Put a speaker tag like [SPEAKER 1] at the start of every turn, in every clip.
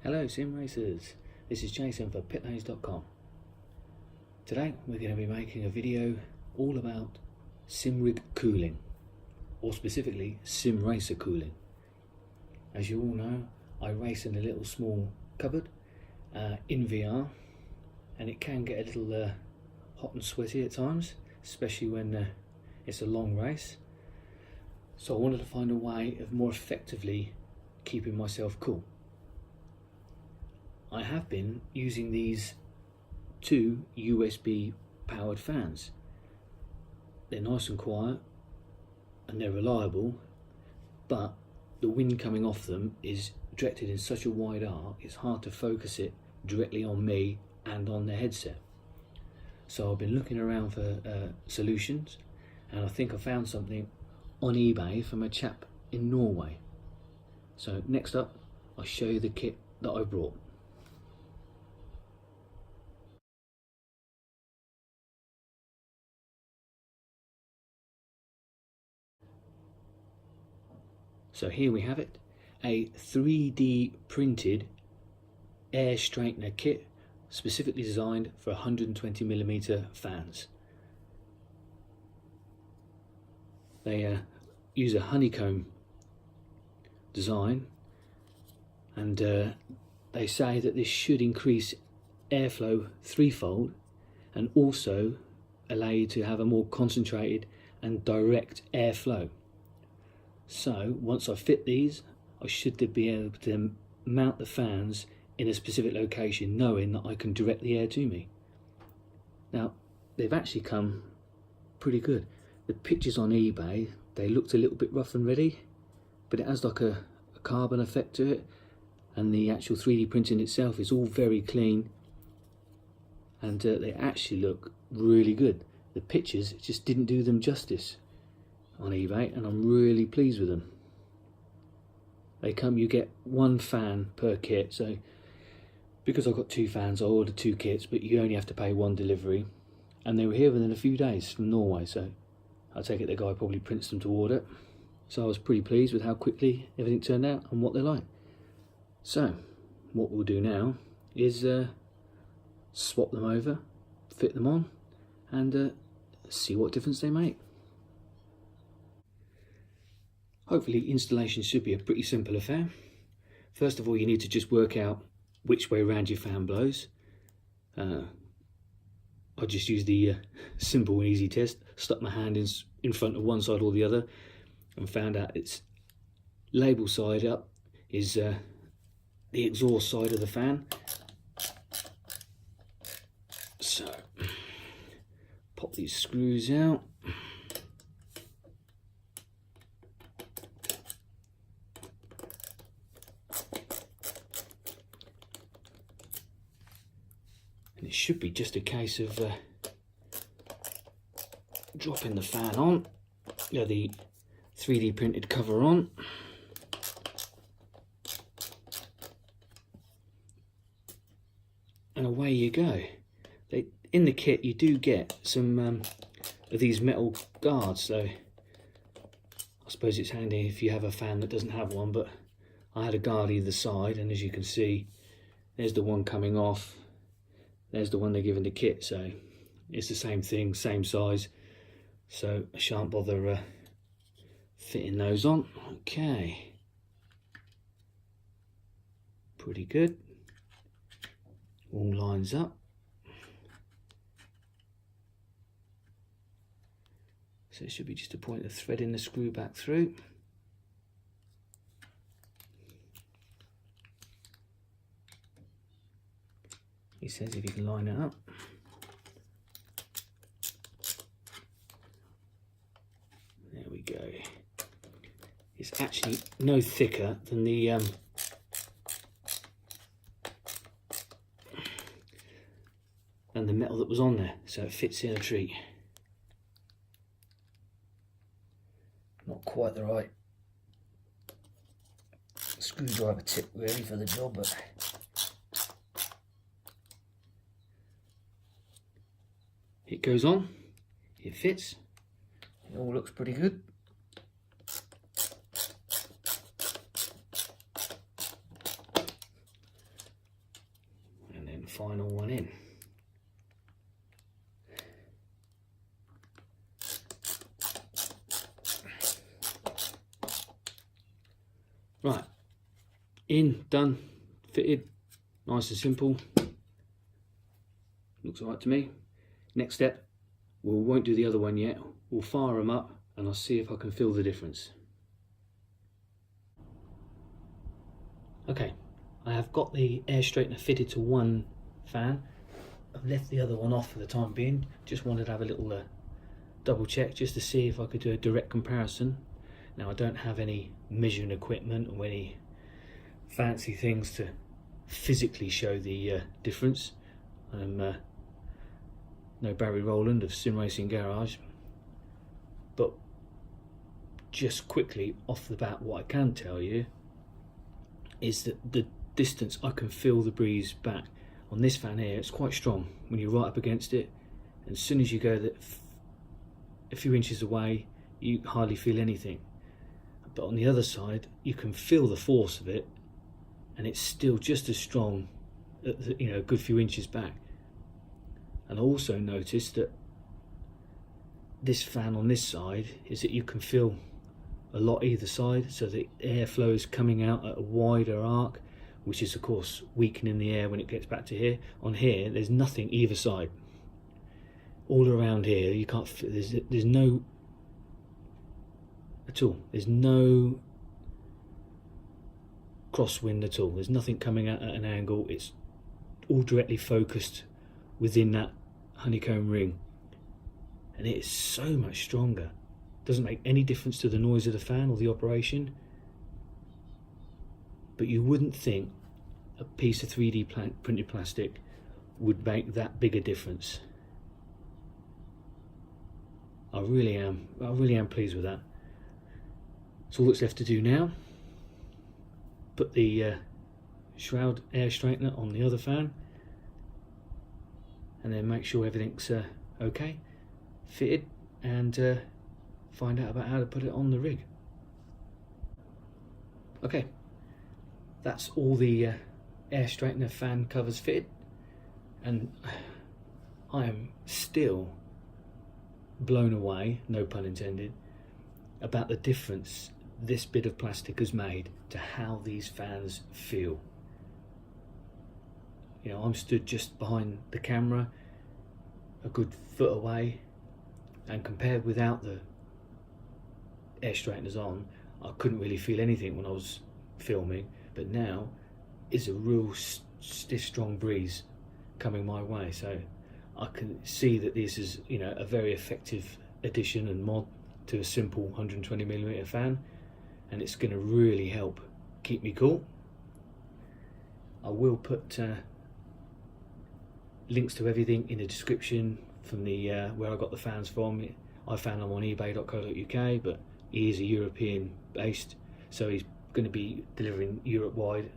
[SPEAKER 1] Hello sim racers, this is Jason for pitlanes.com. Today we're going to be making a video all about simrig cooling, or specifically sim racer cooling. As you all know, I race in a little small cupboard in VR, and it can get a little hot and sweaty at times, especially when it's a long race. So I wanted to find a way of more effectively keeping myself cool. I have been using these two USB powered fans. They're nice and quiet and they're reliable, but the wind coming off them is directed in such a wide arc it's hard to focus it directly on me and on the headset. So I've been looking around for solutions, and I think I found something on eBay from a chap in Norway. So next up, I'll show you the kit that I brought. So here we have it, a 3D printed air straightener kit specifically designed for 120mm fans. They use a honeycomb design, and they say that this should increase airflow threefold and also allow you to have a more concentrated and direct airflow. So once I fit these, I should be able to mount the fans in a specific location, knowing that I can direct the air to me. Now, they've actually come pretty good. The pictures on eBay, they looked a little bit rough and ready, but it has like a carbon effect to it, and the actual 3D printing itself is all very clean, and they actually look really good. The pictures just didn't do them justice on eBay, and I'm really pleased with them. You get one fan per kit, so because I've got two fans I ordered two kits, but you only have to pay one delivery, and they were here within a few days from Norway, so I take it the guy probably prints them to order. So I was pretty pleased with how quickly everything turned out and what they're like. So what we'll do now is swap them over, fit them on, and see what difference they make. Hopefully installation should be a pretty simple affair. First of all, you need to just work out which way around your fan blows. I just used the simple and easy test, stuck my hand in front of one side or the other, and found out its label side up is the exhaust side of the fan. So pop these screws out. And it should be just a case of dropping the fan on, the 3D printed cover on, and away you go. In the kit you do get some of these metal guards, so I suppose it's handy if you have a fan that doesn't have one, but I had a guard either side, and as you can see, there's the one coming off, there's the one they give in the kit, so it's the same thing, same size, so I shan't bother fitting those on. Okay, pretty good, all lines up. So it should be just a point of threading the screw back through. He says if you can line it up. There we go. It's actually no thicker than the metal that was on there, so it fits in a treat. Not quite the right screwdriver tip really for the job, but it goes on, it fits, it all looks pretty good. final one in. Right, in, done, fitted, nice and simple. Looks alright to me. Next step, we won't do the other one yet. We'll fire them up and I'll see if I can feel the difference. Okay, I have got the air straightener fitted to one fan. I've left the other one off for the time being. Just wanted to have a little double check just to see if I could do a direct comparison. Now I don't have any measuring equipment or any fancy things to physically show the difference. I'm no Barry Roland of Sim Racing Garage, but just quickly off the bat, what I can tell you is that the distance, I can feel the breeze back. On this fan here, it's quite strong when you're right up against it, and as soon as you go a few inches away, you hardly feel anything. But on the other side, you can feel the force of it, and it's still just as strong, you know, a good few inches back. And I also noticed that this fan on this side is that you can feel a lot either side, so the airflow is coming out at a wider arc, which is of course weakening the air when it gets back to here. On here, there's nothing either side. All around here, you can't. There's no at all. There's no crosswind at all. There's nothing coming out at an angle. It's all directly focused within that honeycomb ring, and it is so much stronger. Doesn't make any difference to the noise of the fan or the operation, but you wouldn't think a piece of 3D printed plastic would make that big a difference. I really am pleased with that. So all that's left to do now, put the shroud air straightener on the other fan, and then make sure everything's okay, fitted, and find out about how to put it on the rig. Okay, that's all the air straightener fan covers fitted, and I am still blown away, no pun intended, about the difference this bit of plastic has made to how these fans feel. You know, I'm stood just behind the camera, a good foot away, and compared without the air straighteners on, I couldn't really feel anything when I was filming, but now it's a real stiff, strong breeze coming my way, so I can see that this is, you know, a very effective addition and mod to a simple 120mm fan, and it's going to really help keep me cool. I will put links to everything in the description from the where I got the fans from. I found them on ebay.co.uk, but he is a European based, so he's going to be delivering Europe wide,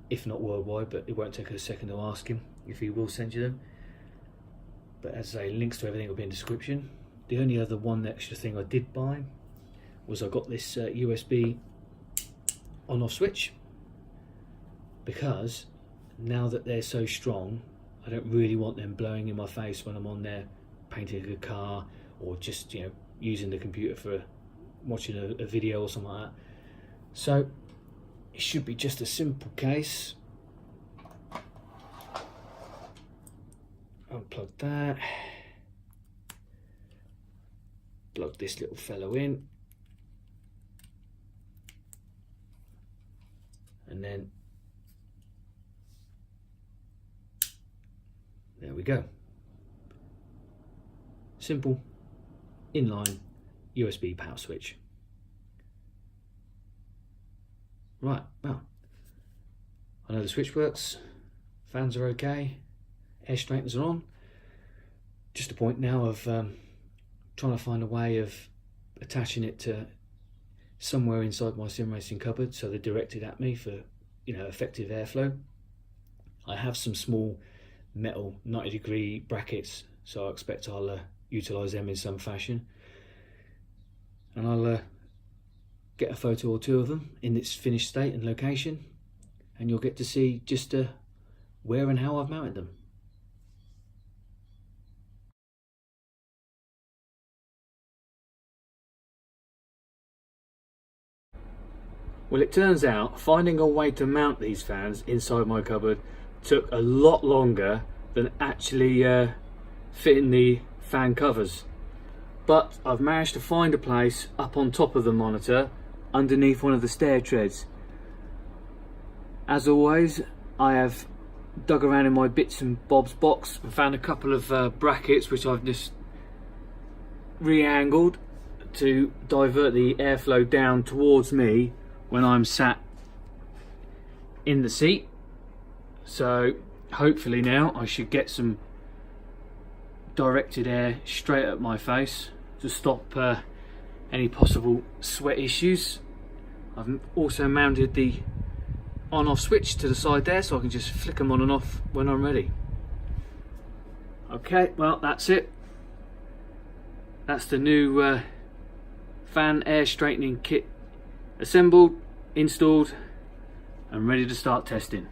[SPEAKER 1] if not worldwide, but it won't take a second to ask him if he will send you them. But as I say, links to everything will be in the description. The only other one extra thing I did buy was I got this USB on-off switch, because now that they're so strong, I don't really want them blowing in my face when I'm on there painting a car, or just, you know, using the computer for watching a video or something like that. So it should be just a simple case. Unplug that, plug this little fellow in, and then there we go. Simple inline USB power switch. Right, well, I know the switch works, fans are okay, air straighteners are on. Just a point now of trying to find a way of attaching it to somewhere inside my sim racing cupboard so they're directed at me for, you know, effective airflow. I have some small metal 90-degree brackets, so I expect I'll utilise them in some fashion, and I'll get a photo or two of them in its finished state and location, and you'll get to see just where and how I've mounted them. Well, it turns out finding a way to mount these fans inside my cupboard took a lot longer than actually fitting the fan covers. But I've managed to find a place up on top of the monitor underneath one of the stair treads. As always, I have dug around in my bits and bobs box and found a couple of brackets which I've just re-angled to divert the airflow down towards me when I'm sat in the seat. So hopefully now I should get some directed air straight at my face to stop any possible sweat issues. I've also mounted the on-off switch to the side there so I can just flick them on and off when I'm ready. Okay, well that's it. That's the new fan air straightening kit assembled, installed and ready to start testing.